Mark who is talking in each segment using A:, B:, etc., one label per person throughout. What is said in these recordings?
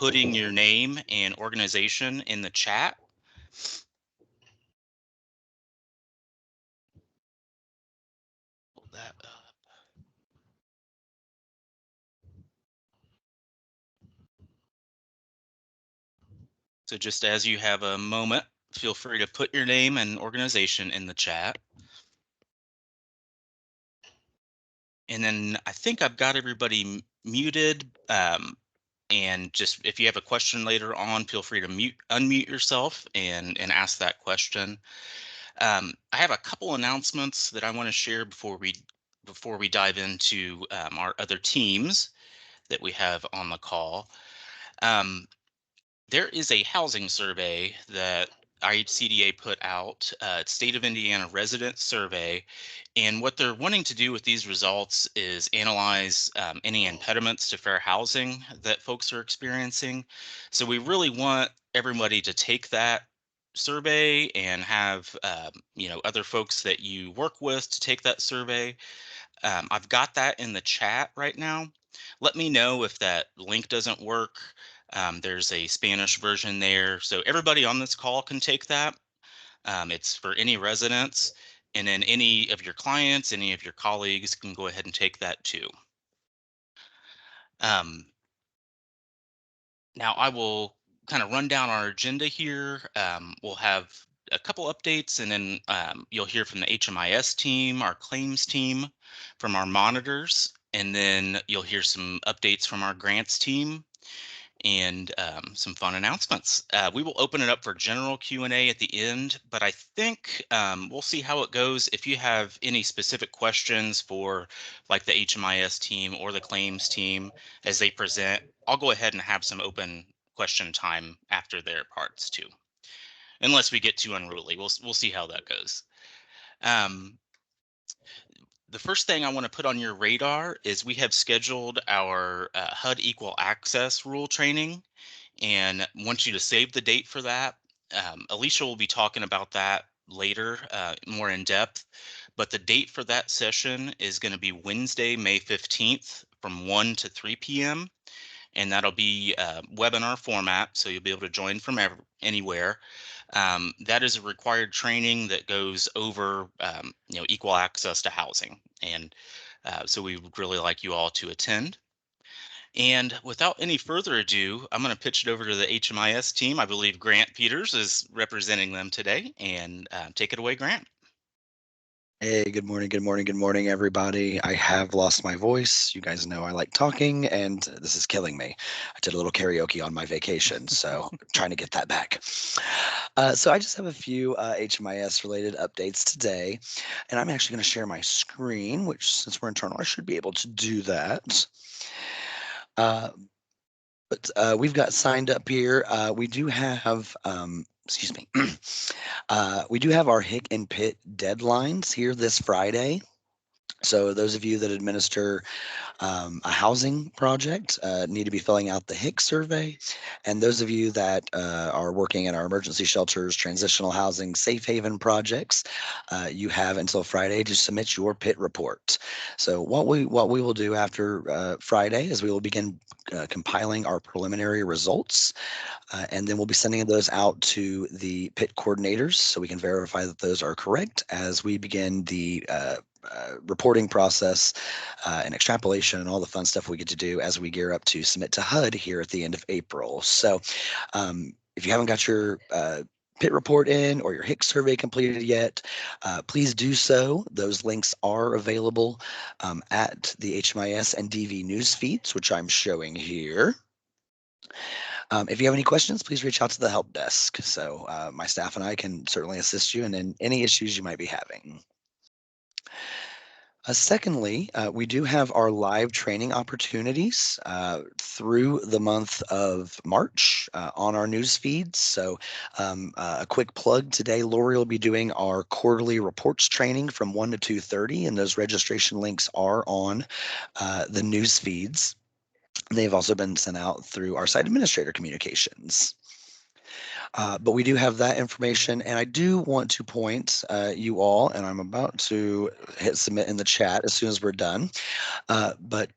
A: putting your name and organization in the chat. Pull that up. So just as you have a moment, feel free to put your name and organization in the chat. And then I think I've got everybody muted. And just if you have a question later on, feel free to unmute yourself and ask that question. I have a couple announcements that I want to share before we dive into our other teams that we have on the call. There is a housing survey that IHCDA put out, State of Indiana Resident Survey, and what they're wanting to do with these results is analyze any impediments to fair housing that folks are experiencing. So we really want everybody to take that survey and have other folks that you work with to take that survey. I've got that in the chat right now. Let me know if that link doesn't work. There's a Spanish version there, so everybody on this call can take that. It's for any residents, and then any of your clients, any of your colleagues can go ahead and take that too. Now I will kind of run down our agenda here. We'll have a couple updates, and then you'll hear from the HMIS team, our claims team, from our monitors, and then you'll hear some updates from our grants team and some fun announcements. We will open it up for general Q&A at the end, but I think we'll see how it goes. If you have any specific questions for like the HMIS team or the claims team as they present, I'll go ahead and have some open question time after their parts too. Unless we get too unruly, we'll see how that goes. The first thing I want to put on your radar is we have scheduled our HUD equal access rule training, and want you to save the date for that. Alicia will be talking about that later, more in depth, but the date for that session is going to be Wednesday, May 15th from 1 to 3 p.m. And that'll be webinar format, so you'll be able to join from anywhere. That is a required training that goes over equal access to housing, and so we would really like you all to attend. And without any further ado, I'm going to pitch it over to the HMIS team. I believe Grant Peters is representing them today, and take it away, Grant.
B: Hey, good morning, everybody. I have lost my voice. You guys know I like talking, and this is killing me. I did a little karaoke on my vacation, so trying to get that back. So I just have a few HMIS related updates today, and I'm actually going to share my screen, which since we're internal, I should be able to do that. But we've got signed up here. We do have excuse me. We do have our HIC and PIT deadlines here this Friday. So those of you that administer a housing project need to be filling out the HIC survey. And those of you that are working in our emergency shelters, transitional housing, safe haven projects, you have until Friday to submit your PIT report. So what we will do after Friday is we will begin compiling our preliminary results, and then we'll be sending those out to the PIT coordinators so we can verify that those are correct as we begin the reporting process and extrapolation and all the fun stuff we get to do as we gear up to submit to HUD here at the end of April. So if you haven't got your PIT report in or your HIC survey completed yet, please do so. Those links are available at the HMIS and DV news feeds, which I'm showing here. If you have any questions, please reach out to the help desk. So my staff and I can certainly assist you in any issues you might be having. Secondly, we do have our live training opportunities through the month of March on our news feeds. So a quick plug today, Lori will be doing our quarterly reports training from 1 to 2:30, and those registration links are on the news feeds. They've also been sent out through our site administrator communications. But we do have that information, and I do want to point you all, and I'm about to hit submit in the chat as soon as we're done. But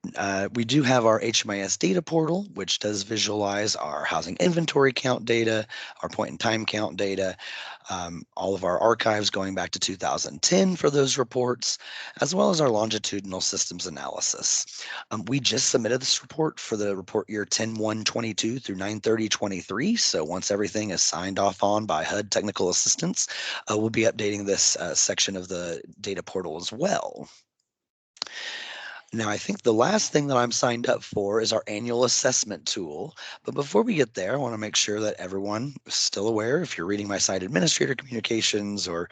B: we do have our HMIS data portal, which does visualize our housing inventory count data, our point in time count data, all of our archives going back to 2010 for those reports, as well as our longitudinal systems analysis. We just submitted this report for the report year 10/1/22 through 9/30/23. So once everything is signed off on by HUD technical assistance, we'll be updating this section of the data portal as well. Now, I think the last thing that I'm signed up for is our annual assessment tool. But before we get there, I want to make sure that everyone is still aware. If you're reading my site administrator communications or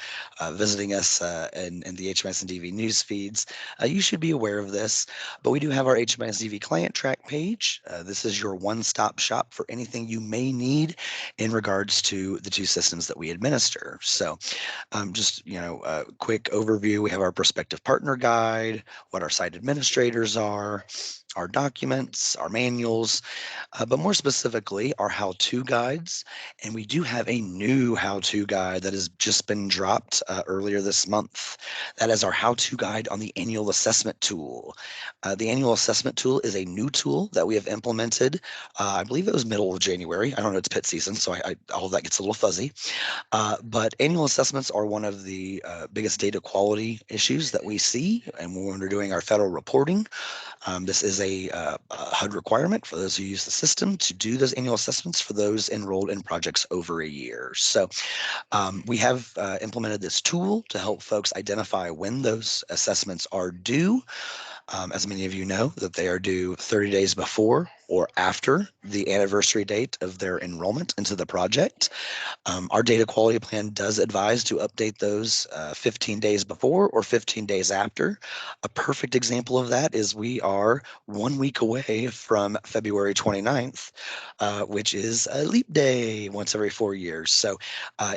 B: visiting us in the HMS and DV news feeds, you should be aware of this. But we do have our HMS DV client track page. This is your one-stop shop for anything you may need in regards to the two systems that we administer. So just, a quick overview. We have our prospective partner guide, what our site administrators are, our documents, our manuals, but more specifically, our how-to guides. And we do have a new how-to guide that has just been dropped earlier this month. That is our how-to guide on the annual assessment tool. The annual assessment tool is a new tool that we have implemented. I believe it was middle of January. I don't know, it's pit season, so all of that gets a little fuzzy. But annual assessments are one of the biggest data quality issues that we see, and when we're doing our federal reporting, this is a HUD requirement for those who use the system to do those annual assessments for those enrolled in projects over a year. So we have implemented this tool to help folks identify when those assessments are due. As many of you know, that they are due 30 days before or after the anniversary date of their enrollment into the project. Our data quality plan does advise to update those 15 days before or 15 days after. A perfect example of that is we are 1 week away from February 29th, which is a leap day once every 4 years. So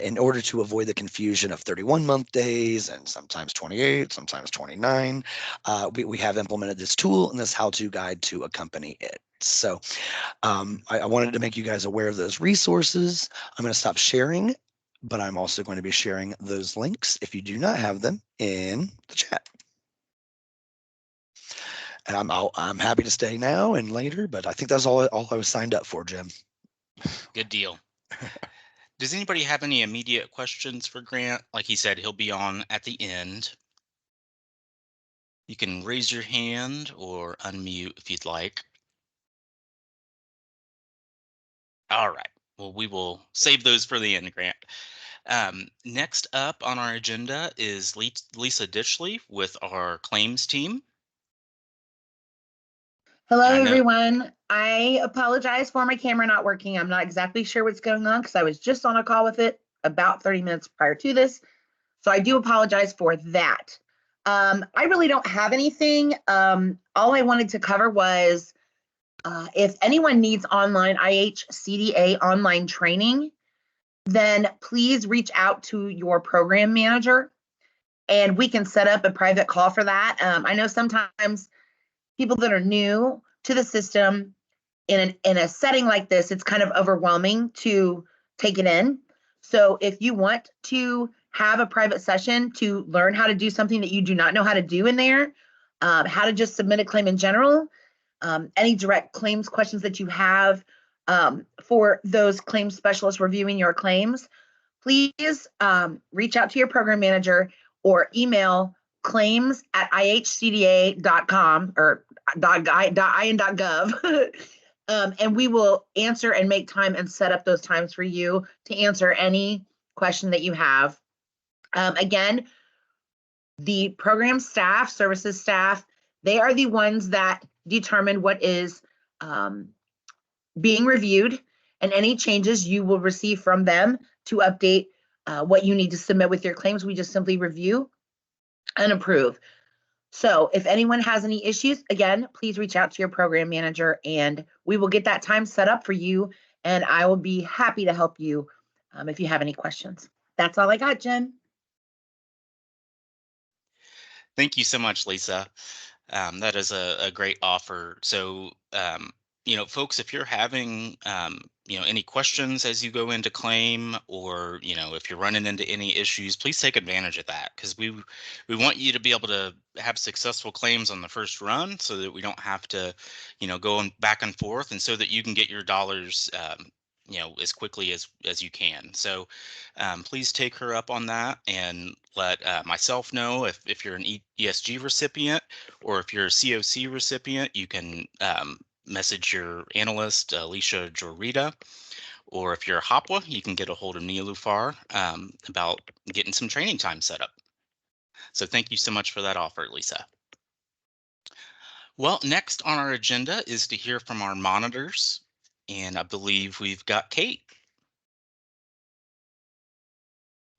B: in order to avoid the confusion of 31-month days and sometimes 28, sometimes 29, we have implemented this tool and this how-to guide to accompany it. So I wanted to make you guys aware of those resources. I'm going to stop sharing, but I'm also going to be sharing those links if you do not have them in the chat. And I'm happy to stay now and later, but I think that's all I was signed up for, Jim.
A: Good deal. Does anybody have any immediate questions for Grant? Like he said, he'll be on at the end. You can raise your hand or unmute if you'd like. All right. Well, we will save those for the end, Grant. Next up on our agenda is Lisa Ditchley with our claims team.
C: Hello,
A: And I know,
C: everyone. I apologize for my camera not working. I'm not exactly sure what's going on because I was just on a call with it about 30 minutes prior to this. So I do apologize for that. I really don't have anything. All I wanted to cover was if anyone needs online IHCDA online training, then please reach out to your program manager and we can set up a private call for that. I know sometimes people that are new to the system in a setting like this, it's kind of overwhelming to take it in. So if you want to have a private session to learn how to do something that you do not know how to do in there, how to just submit a claim in general, any direct claims questions that you have for those claims specialists reviewing your claims, please reach out to your program manager or email claims@ihcda.com or .in.gov. And we will answer and make time and set up those times for you to answer any question that you have. Again, the program staff, services staff, they are the ones that determine what is being reviewed, and any changes you will receive from them to update what you need to submit with your claims. We just simply review and approve. So if anyone has any issues, again, please reach out to your program manager and we will get that time set up for you. And I will be happy to help you if you have any questions. That's all I got, Jen.
A: thank you so much, Lisa. That is a great offer. So folks, if you're having, any questions as you go into claim, or, if you're running into any issues, please take advantage of that, because we want you to be able to have successful claims on the first run, so that we don't have to, go back and forth, and so that you can get your dollars, as quickly as you can. So please take her up on that, and let myself know if you're an ESG recipient, or if you're a COC recipient. You can message your analyst, Alicia Jorita, or if you're a Hopwa, you can get a hold of Nia Lufar about getting some training time set up. So thank you so much for that offer, Lisa. Well, next on our agenda is to hear from our monitors, and I believe we've got Kate.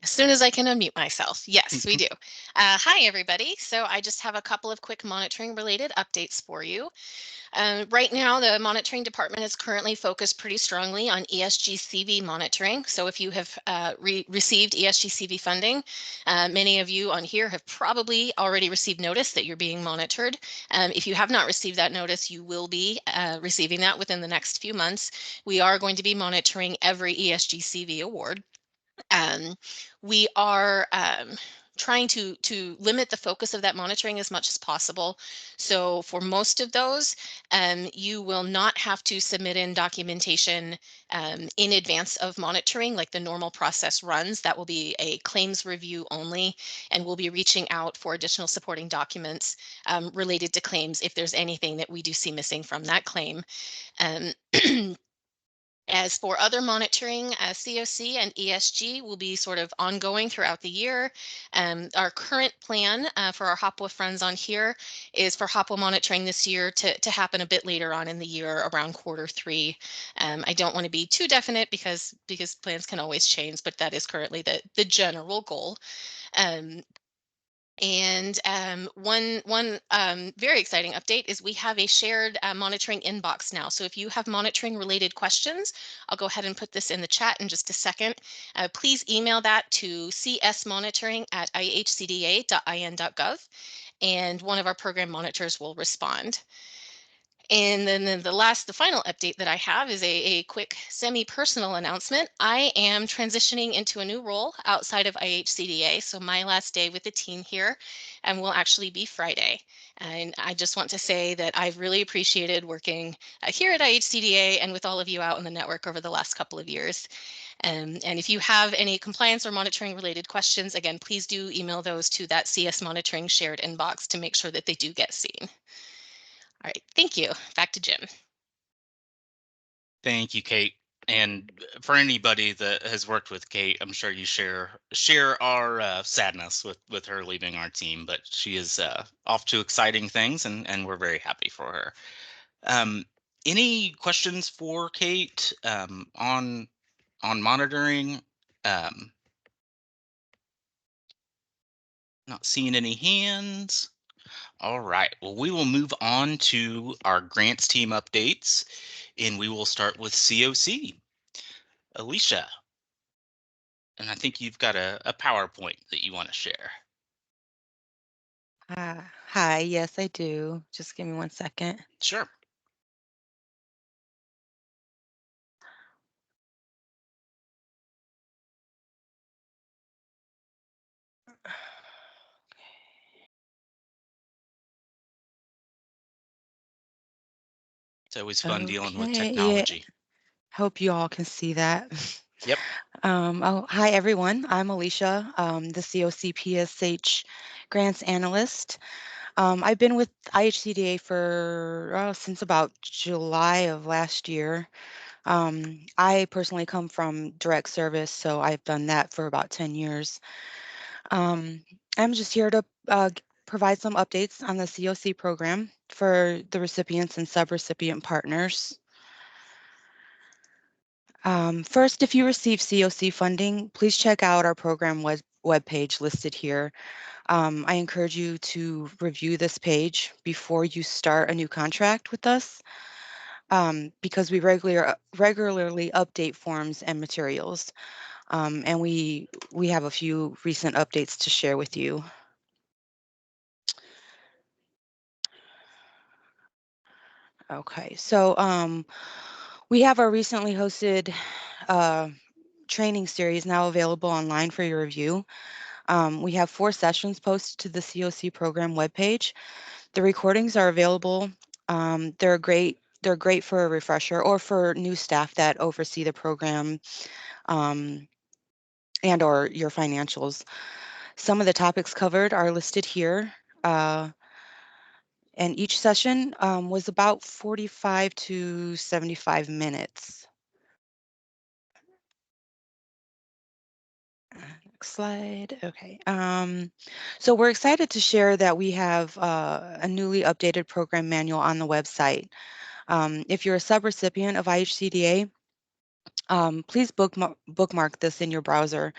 D: As soon as I can unmute myself. Yes, we do. Hi, everybody. So I just have a couple of quick monitoring related updates for you. Right now, the monitoring department is currently focused pretty strongly on ESG-CV monitoring. So if you have received ESG-CV funding, many of you on here have probably already received notice that you're being monitored. If you have not received that notice, you will be receiving that within the next few months. We are going to be monitoring every ESG-CV award. Um, we are trying to limit the focus of that monitoring as much as possible. So for most of those, you will not have to submit in documentation in advance of monitoring, like the normal process runs. That will be a claims review only, and we'll be reaching out for additional supporting documents related to claims if there's anything that we do see missing from that claim. Um, As for other monitoring, COC and ESG will be sort of ongoing throughout the year. Our current plan for our HOPWA friends on here is for HOPWA monitoring this year to happen a bit later on in the year, around Q3. I don't want to be too definite because plans can always change, but that is currently the general goal. And one very exciting update is we have a shared monitoring inbox now. So if you have monitoring related questions, I'll go ahead and put this in the chat in just a second. Please email that to csmonitoring@ihcda.in.gov, and one of our program monitors will respond. And then the final update that I have is a quick semi-personal announcement. I am transitioning into a new role outside of IHCDA. So my last day with the team here will actually be Friday. And I just want to say that I've really appreciated working here at IHCDA and with all of you out in the network over the last couple of years. And if you have any compliance or monitoring related questions, again, please do email those to that CS monitoring shared inbox to make sure that they do get seen. All right, thank you. Back to Jim.
A: Thank you, Kate. And for anybody that has worked with Kate, I'm sure you share our sadness with her leaving our team. But she is off to exciting things, and we're very happy for her. Any questions for Kate on monitoring? Not seeing any hands. All right. Well, we will move on to our grants team updates, and we will start with COC. Alicia, and I think you've got a PowerPoint that you want to share.
E: Hi, yes, I do. Just give me 1 second.
A: Sure. It's always fun dealing with
E: Okay, yeah.
A: technology.
E: Hope you all can see that.
A: Yep.
E: Hi, everyone. I'm Alicia, the COCPSH grants analyst. I've been with IHCDA for since about July of last year. I personally come from direct service, so I've done that for about 10 years. I'm just here to provide some updates on the COC program for the recipients and subrecipient partners. First, if you receive COC funding, please check out our program webpage listed here. I encourage you to review this page before you start a new contract with us, because we regularly update forms and materials, and we have a few recent updates to share with you. Okay, so we have our recently hosted uh, training series now available online for your review. We have 4 sessions posted to the COC program webpage. The recordings are available. They're great. They're great for a refresher or for new staff that oversee the program um, and or your financials. Some of the topics covered are listed here. Uh, and each session was about 45 to 75 minutes. Next slide. Okay. So we're excited to share that we have a newly updated program manual on the website. If you're a subrecipient of IHCDA, please bookmark this in your browser.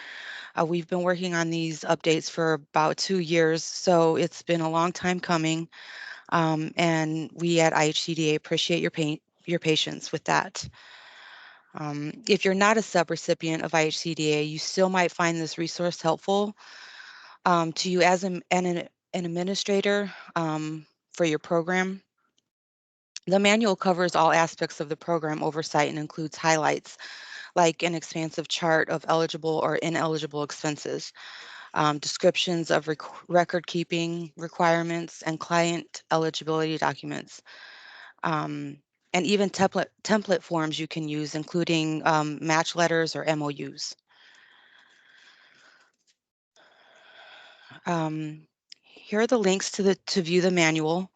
E: We've been working on these updates for about 2 years, so it's been a long time coming, and we at IHCDA appreciate your patience with that. If you're not a subrecipient of IHCDA, you still might find this resource helpful to you as an administrator for your program. The manual covers all aspects of the program oversight and includes highlights like an expansive chart of eligible or ineligible expenses, descriptions of record keeping requirements and client eligibility documents, and even template forms you can use, including match letters or MOUs. Here are the links to view the manual.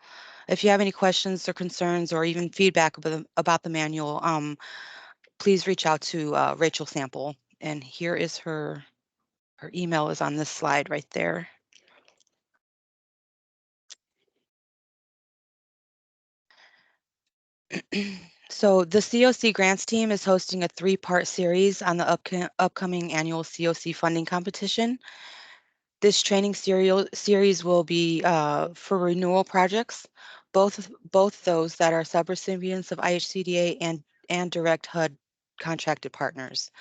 E: If you have any questions or concerns or even feedback about the manual, please reach out to Rachel Sample. And here is her email is on this slide right there. So the COC grants team is hosting a 3-part series on the upcoming annual COC funding competition. This training series will be for renewal projects, both those that are subrecipients of IHCDA and direct HUD contracted partners.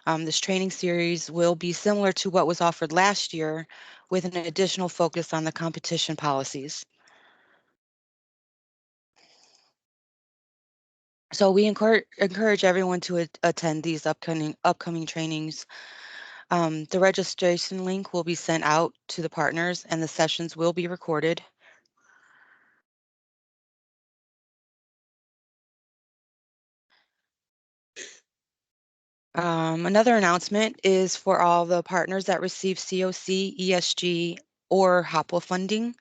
E: This training series will be similar to what was offered last year with an additional focus on the competition policies. So we encourage everyone to attend these upcoming trainings. The registration link will be sent out to the partners and the sessions will be recorded. Another announcement is for all the partners that receive COC, ESG, or HOPWA funding.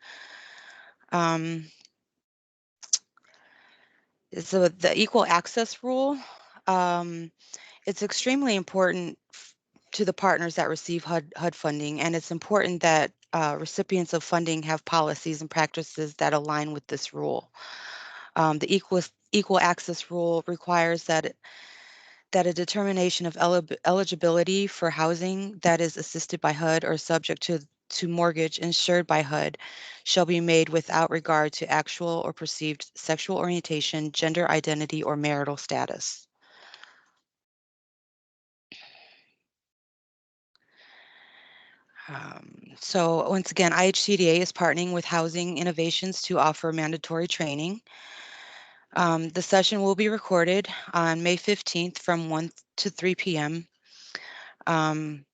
E: So the equal access rule, it's extremely important to the partners that receive HUD funding, and it's important that recipients of funding have policies and practices that align with this rule. The equal access rule requires that a determination of eligibility for housing that is assisted by HUD or subject to mortgage insured by HUD shall be made without regard to actual or perceived sexual orientation, gender identity, or marital status. So once again, IHCDA is partnering with Housing Innovations to offer mandatory training. The session will be recorded on May 15th from 1 to 3 p.m. And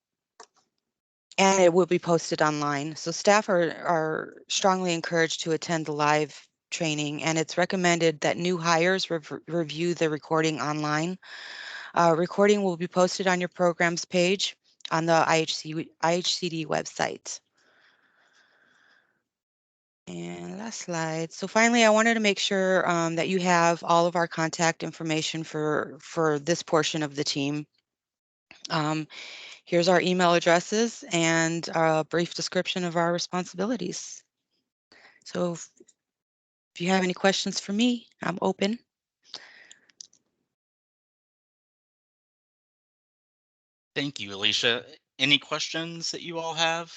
E: it will be posted online. So staff are strongly encouraged to attend the live training, and it's recommended that new hires review the recording online. Recording will be posted on your programs page on the IHCD website. And last slide. So finally, I wanted to make sure that you have all of our contact information for this portion of the team. Here's our email addresses and a brief description of our responsibilities. So if you have any questions for me, I'm open.
A: Thank you, Alicia. Any questions that you all have?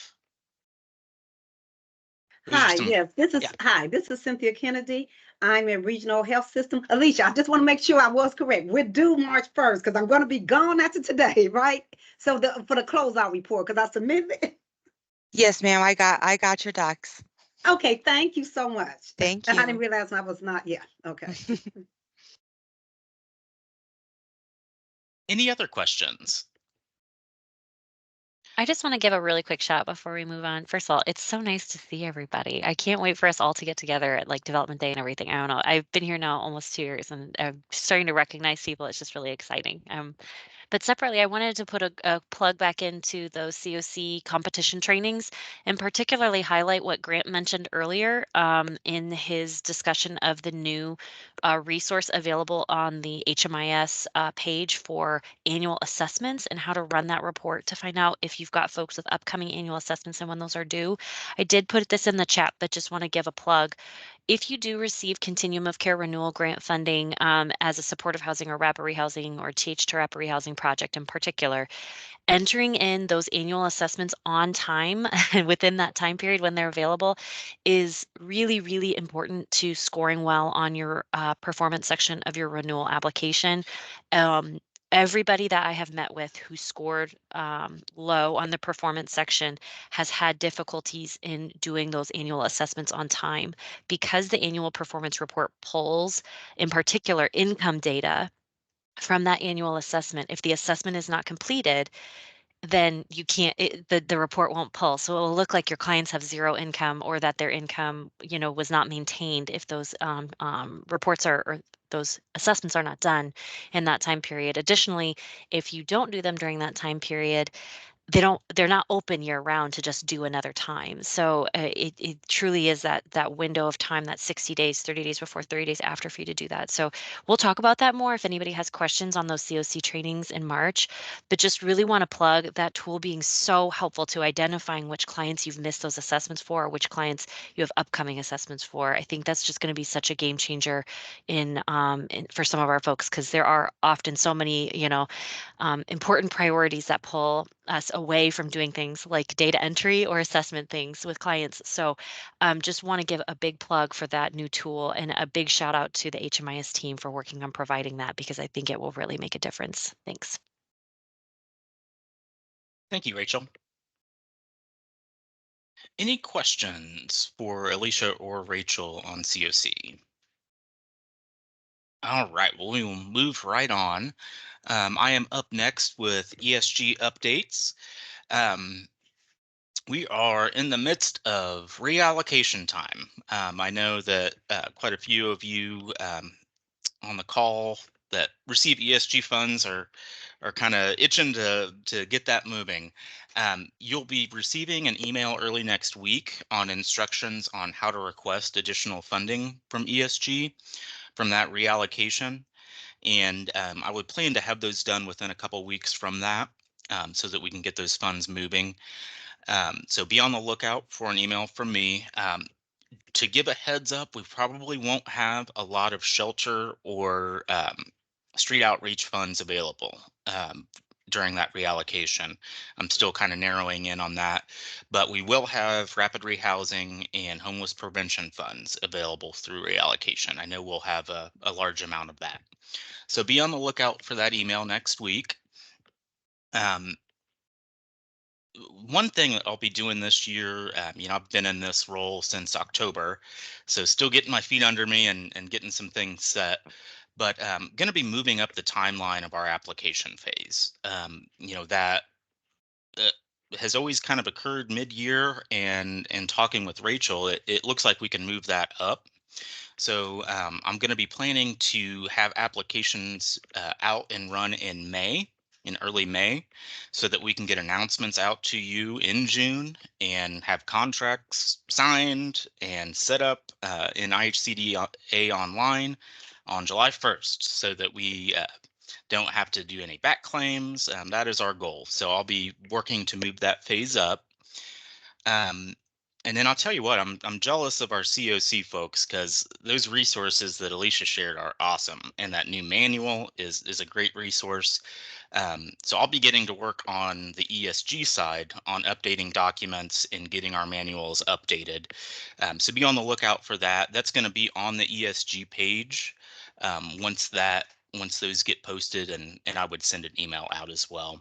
A: Those are
F: Hi,
A: some,
F: yes, this
A: yeah.
F: is hi, this is Cynthia Kennedy. I'm in Regional Health System. Alicia, I just want to make sure I was correct. We're due March 1st because I'm going to be gone after today, right? So for the closeout report, because I submitted it.
E: Yes, ma'am. I got your docs.
F: Okay, thank you so much.
E: Thank
F: I didn't
E: you.
F: realize I was not yet. Okay.
A: Any other questions?
G: I just want to give a really quick shout before we move on. First of all, it's so nice to see everybody. I can't wait for us all to get together at like development day and everything. I don't know. I've been here now almost 2 years and I'm starting to recognize people. It's just really exciting. But separately, I wanted to put a plug back into those COC competition trainings and particularly highlight what Grant mentioned earlier in his discussion of the new resource available on the HMIS page for annual assessments and how to run that report to find out if you've got folks with upcoming annual assessments and when those are due. I did put this in the chat, but just want to give a plug. If you do receive Continuum of Care Renewal Grant funding as a supportive housing or rapid rehousing or TH to rapid rehousing project in particular, entering in those annual assessments on time and within that time period when they're available is really, really important to scoring well on your performance section of your renewal application. Um, Everybody that I have met with who scored low on the performance section has had difficulties in doing those annual assessments on time because the annual performance report pulls, in particular, income data from that annual assessment. If the assessment is not completed, then you can't the report won't pull. So it will look like your clients have zero income or that their income, was not maintained if those reports are or those assessments are not done in that time period. Additionally, if you don't do them during that time period, they're not open year round to just do another time. So it truly is that window of time, that 60 days, 30 days before, 30 days after for you to do that. So we'll talk about that more if anybody has questions on those COC trainings in March, but just really want to plug that tool being so helpful to identifying which clients you've missed those assessments for, or which clients you have upcoming assessments for. I think that's just going to be such a game changer for some of our folks, because there are often so many, important priorities that pull us away from doing things like data entry or assessment things with clients. So just want to give a big plug for that new tool and a big shout out to the HMIS team for working on providing that, because I think it will really make a difference. Thanks.
A: Thank you, Rachel. Any questions for Alicia or Rachel on COC? All right, well, we will move right on. I am up next with ESG updates. Um, we are in the midst of reallocation time. I know that quite a few of you on the call that receive ESG funds are kind of itching to get that moving. You'll be receiving an email early next week on instructions on how to request additional funding from ESG from that reallocation. And I would plan to have those done within a couple weeks from that, so that we can get those funds moving. So be on the lookout for an email from me. To give a heads up, we probably won't have a lot of shelter or street outreach funds available during that reallocation. I'm still kind of narrowing in on that, but we will have rapid rehousing and homeless prevention funds available through reallocation. I know we'll have a large amount of that. So be on the lookout for that email next week. Um, One thing that I'll be doing this year, I've been in this role since October, so still getting my feet under me and getting some things set. But going to be moving up the timeline of our application phase. That uh, has always kind of occurred mid-year, and talking with Rachel, it looks like we can move that up. So I'm going to be planning to have applications out and run in early May, so that we can get announcements out to you in June and have contracts signed and set up in IHCDA online on July 1st, so that we don't have to do any back claims. That is our goal. So I'll be working to move that phase up. Um, and then I'll tell you what, I'm jealous of our COC folks, because those resources that Alicia shared are awesome, and that new manual is a great resource. So I'll be getting to work on the ESG side on updating documents and getting our manuals updated. So be on the lookout for that. That's going to be on the ESG page once those get posted, and I would send an email out as well.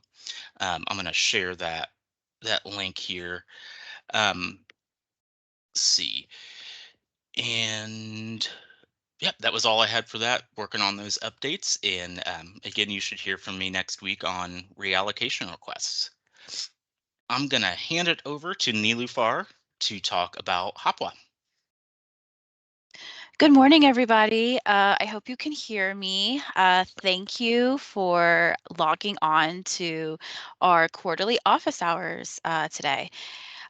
A: I'm going to share that link here. Um, see. And yep, that was all I had for that. Working on those updates. And again, you should hear from me next week on reallocation requests. I'm going to hand it over to Nilufar to talk about Hopwa.
H: Good morning, everybody. I hope you can hear me. Thank you for logging on to our quarterly office hours today.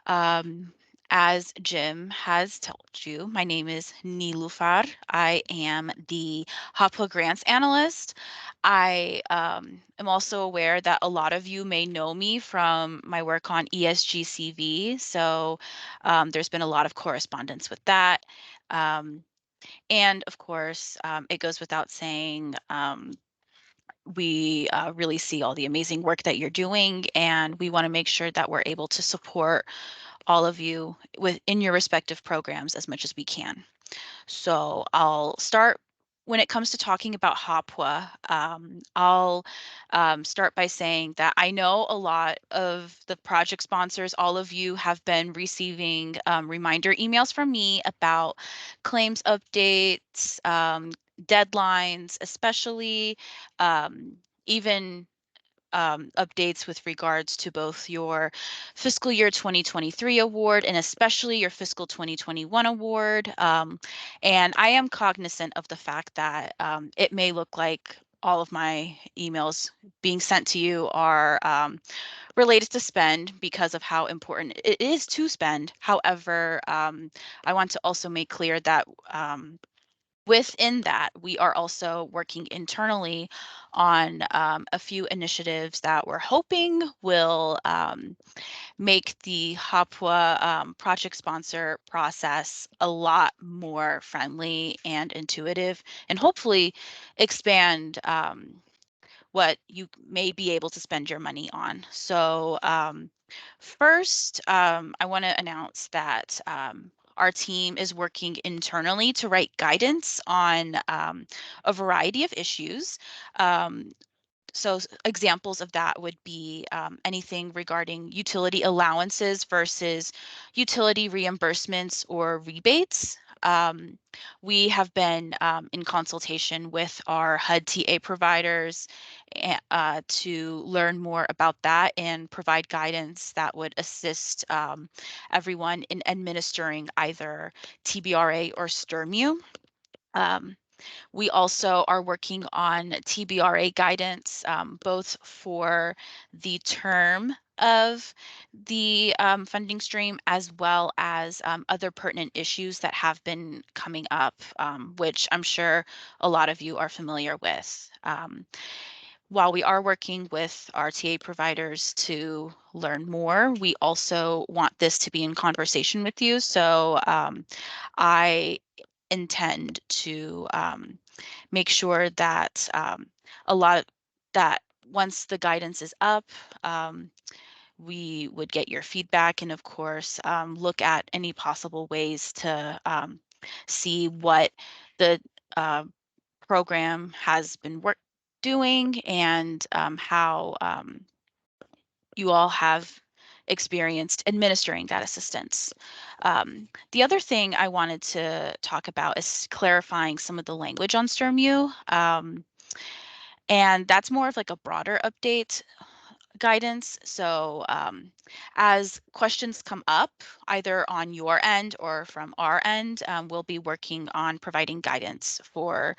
H: Um, as Jim has told you, my name is Nilufar. I am the HAPA Grants Analyst. I am also aware that a lot of you may know me from my work on ESGCV, so there's been a lot of correspondence with that. And of course, it goes without saying, we really see all the amazing work that you're doing, and we want to make sure that we're able to support all of you within your respective programs as much as we can. So I'll start when it comes to talking about Hopwa. I'll start by saying that I know a lot of the project sponsors, all of you have been receiving reminder emails from me about claims updates, deadlines, especially even updates with regards to both your fiscal year 2023 award and especially your fiscal 2021 award. And I am cognizant of the fact that it may look like all of my emails being sent to you are related to spend because of how important it is to spend. However, I want to also make clear that within that, we are also working internally on a few initiatives that we're hoping will make the Hopwa project sponsor process a lot more friendly and intuitive, and hopefully expand what you may be able to spend your money on. So first, I want to announce that our team is working internally to write guidance on a variety of issues. Um, so examples of that would be anything regarding utility allowances versus utility reimbursements or rebates. Um, we have been in consultation with our HUD TA providers to learn more about that and provide guidance that would assist everyone in administering either TBRA or STIRMU. Um, we also are working on TBRA guidance, both for the term of the funding stream as well as other pertinent issues that have been coming up, which I'm sure a lot of you are familiar with. While we are working with our TA providers to learn more, we also want this to be in conversation with you. So I intend to make sure that a lot of that once the guidance is up, we would get your feedback and of course look at any possible ways to see what the uh, program has been doing and how you all have experienced administering that assistance. The other thing I wanted to talk about is clarifying some of the language on STRMU. And that's more of like a broader update guidance. So as questions come up, either on your end or from our end, we'll be working on providing guidance for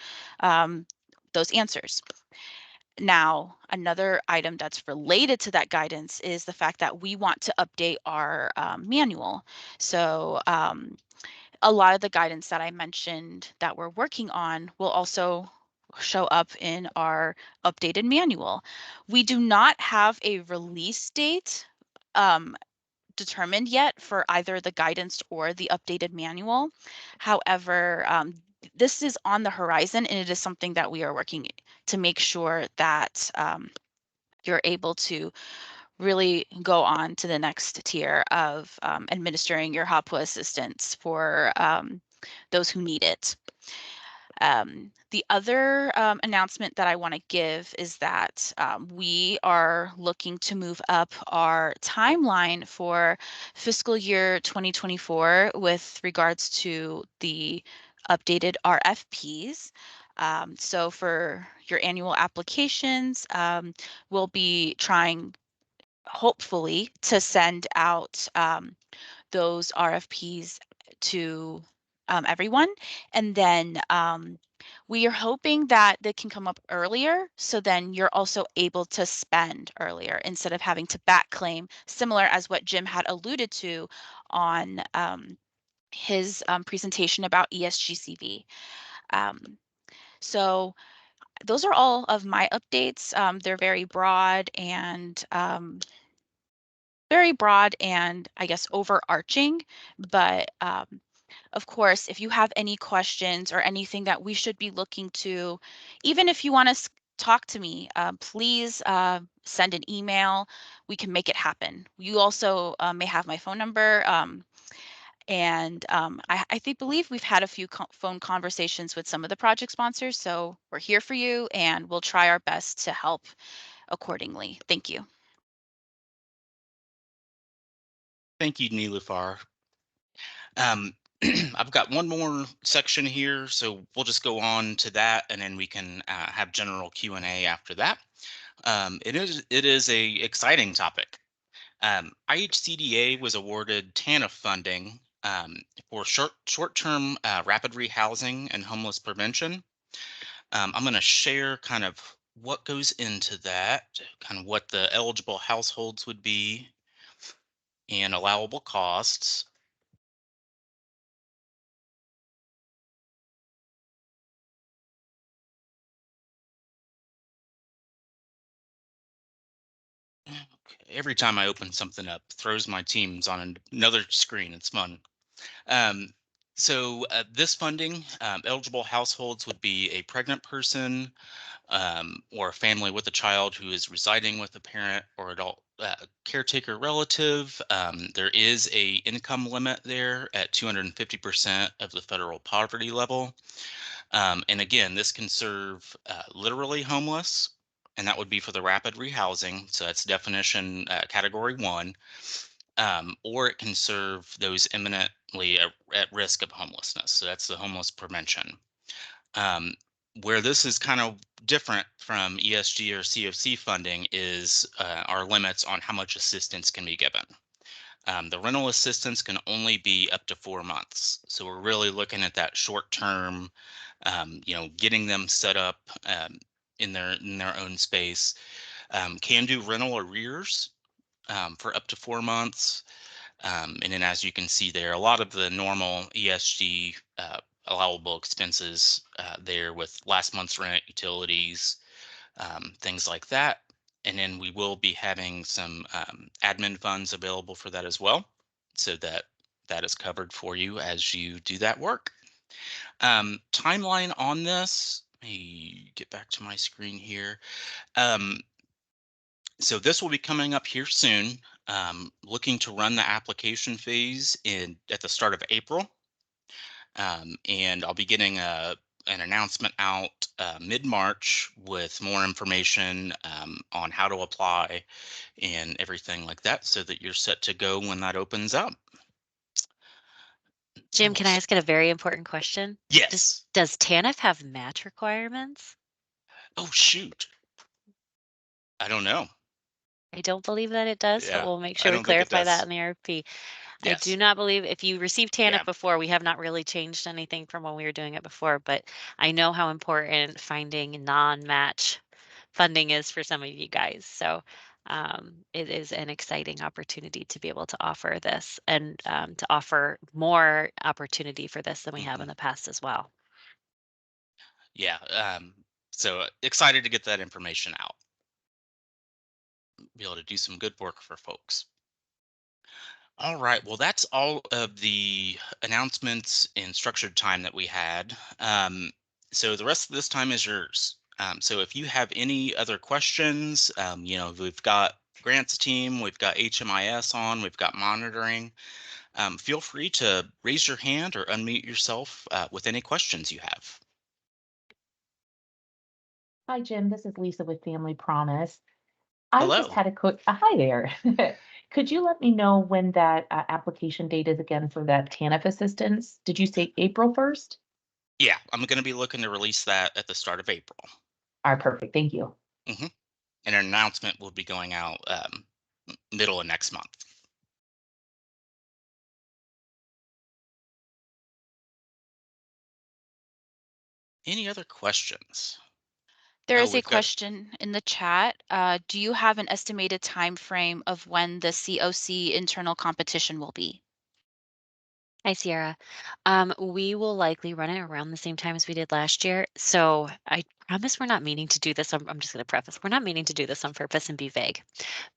H: those answers. Now, another item that's related to that guidance is the fact that we want to update our manual. So a lot of the guidance that I mentioned that we're working on will also show up in our updated manual. We do not have a release date um, determined yet for either the guidance or the updated manual. However, this is on the horizon and it is something that we are working to make sure that you're able to really go on to the next tier of administering your HAPA assistance for those who need it. The other announcement that I want to give is that we are looking to move up our timeline for fiscal year 2024 with regards to the updated RFPs. So for your annual applications, we'll be trying, hopefully, to send out those RFPs to everyone. And then we are hoping that they can come up earlier, so then you're also able to spend earlier instead of having to back claim, similar as what Jim had alluded to on his presentation about ESGCV. So those are all of my updates. They're very broad and I guess overarching, but of course, if you have any questions or anything that we should be looking to, even if you want to talk to me, please send an email. We can make it happen. You also may have my phone number. And I think believe we've had a few phone conversations with some of the project sponsors. So we're here for you and we'll try our best to help accordingly. Thank you.
A: Thank you, Nilufar. I've got one more section here, so we'll just go on to that, and then we can have general Q&A after that. It is a exciting topic. IHCDA was awarded TANF funding for short-term rapid rehousing and homeless prevention. I'm going to share kind of what goes into that, kind of what the eligible households would be and allowable costs. Every time I open something up, throws my teams on another screen. It's fun. So this funding, eligible households would be a pregnant person or a family with a child who is residing with a parent or adult caretaker relative. There is a income limit there at 250% of the federal poverty level. And again, this can serve literally homeless, and that would be for the rapid rehousing. So that's definition category 1. Or it can serve those imminently at risk of homelessness. So that's the homeless prevention. Um, where this is kind of different from ESG or COC funding is our limits on how much assistance can be given. The rental assistance can only be up to 4 months. So we're really looking at that short term, getting them set up in their own space. Can do rental arrears for up to 4 months. And then as you can see there, a lot of the normal ESG allowable expenses there with last month's rent, utilities, things like that. And then we will be having some admin funds available for that as well, so that that is covered for you as you do that work. Timeline on this, let me get back to my screen here. So this will be coming up here soon. Looking to run the application phase at the start of April. And I'll be getting an announcement out mid-March with more information on how to apply and everything like that, so that you're set to go when that opens up.
G: Jim, can I ask it a very important question?
A: Yes.
G: Does TANF have match requirements?
A: Oh, shoot. I don't know.
G: I don't believe that it does, but
A: Yeah,
G: we'll make
A: I
G: sure we
A: don't think it
G: clarify that
A: does.
G: in the RFP. I do
A: Yes.
G: not believe if you received TANF
A: Yeah.
G: before, we have not really changed anything from when we were doing it before, but I know how important finding non-match funding is for some of you guys. So it is an exciting opportunity to be able to offer this and to offer more opportunity for this than we have in the past as well.
A: Yeah. So excited to get that information out. Be able to do some good work for folks. All right. Well, that's all of the announcements in structured time that we had. So the rest of this time is yours. So if you have any other questions, we've got grants team, we've got HMIS on, we've got monitoring. Feel free to raise your hand or unmute yourself with any questions you have.
I: Hi, Jim. This is Lisa with Family Promise. I just
A: Hello.
I: had a quick, hi there. Could you let me know when that application date is again for that TANF assistance? Did you say April 1st?
A: Yeah, I'm going to be looking to release that at the start of April.
I: All right, perfect. Thank you.
A: hmm And an announcement will be going out middle of next month. Any other questions?
H: There
A: Oh,
H: is a
A: we've got
H: question in the chat. Do you have an estimated time frame of when the COC internal competition will be?
G: Hi, Sierra. We will likely run it around the same time as we did last year. So I promise we're not meaning to do this. I'm just going to preface, we're not meaning to do this on purpose and be vague.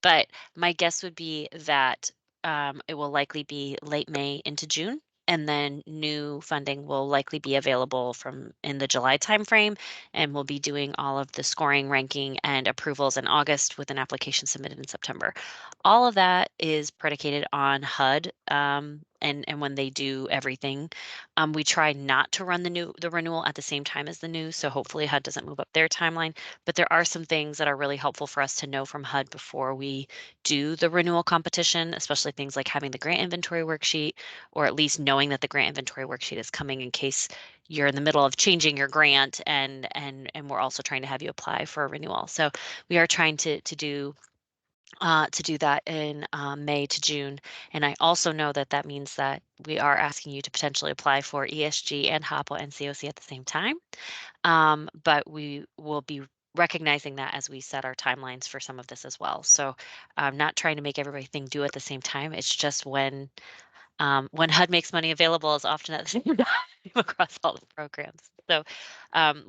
G: But my guess would be that it will likely be late May into June. And then new funding will likely be available from in the July timeframe. And we'll be doing all of the scoring, ranking, and approvals in August with an application submitted in September. All of that is predicated on HUD. And when they do everything, we try not to run the renewal at the same time as the new. So hopefully HUD doesn't move up their timeline. But there are some things that are really helpful for us to know from HUD before we do the renewal competition, especially things like having the grant inventory worksheet, or at least knowing that the grant inventory worksheet is coming in case you're in the middle of changing your grant and we're also trying to have you apply for a renewal. So we are trying to do that in May to June. And I also know that that means that we are asking you to potentially apply for ESG and HOPWA and COC at the same time. But we will be recognizing that as we set our timelines for some of this as well. So I'm not trying to make everything do at the same time. It's just when HUD makes money available is often at the same time across all the programs. So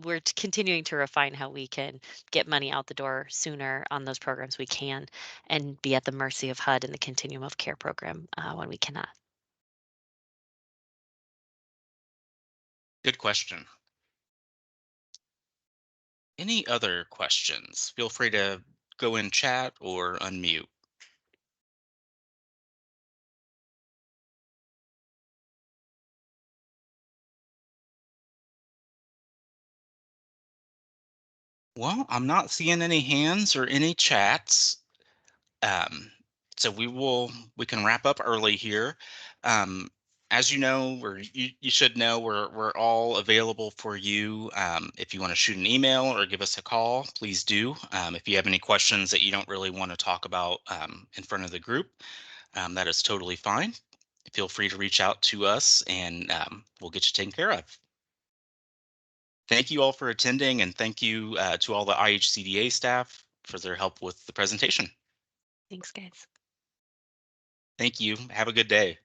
G: we're continuing to refine how we can get money out the door sooner on those programs we can and be at the mercy of HUD and the Continuum of Care program when we cannot.
A: good question. Any other questions? Feel free to go in chat or unmute. Well, I'm not seeing any hands or any chats. Um, so we can wrap up early here. Um, as you know, or you should know, we're all available for you. If you want to shoot an email or give us a call, please do. If you have any questions that you don't really want to talk about in front of the group, that is totally fine. Feel free to reach out to us and we'll get you taken care of. Thank you all for attending, and thank you to all the IHCDA staff for their help with the presentation.
G: Thanks, guys.
A: Thank you. Have a good day.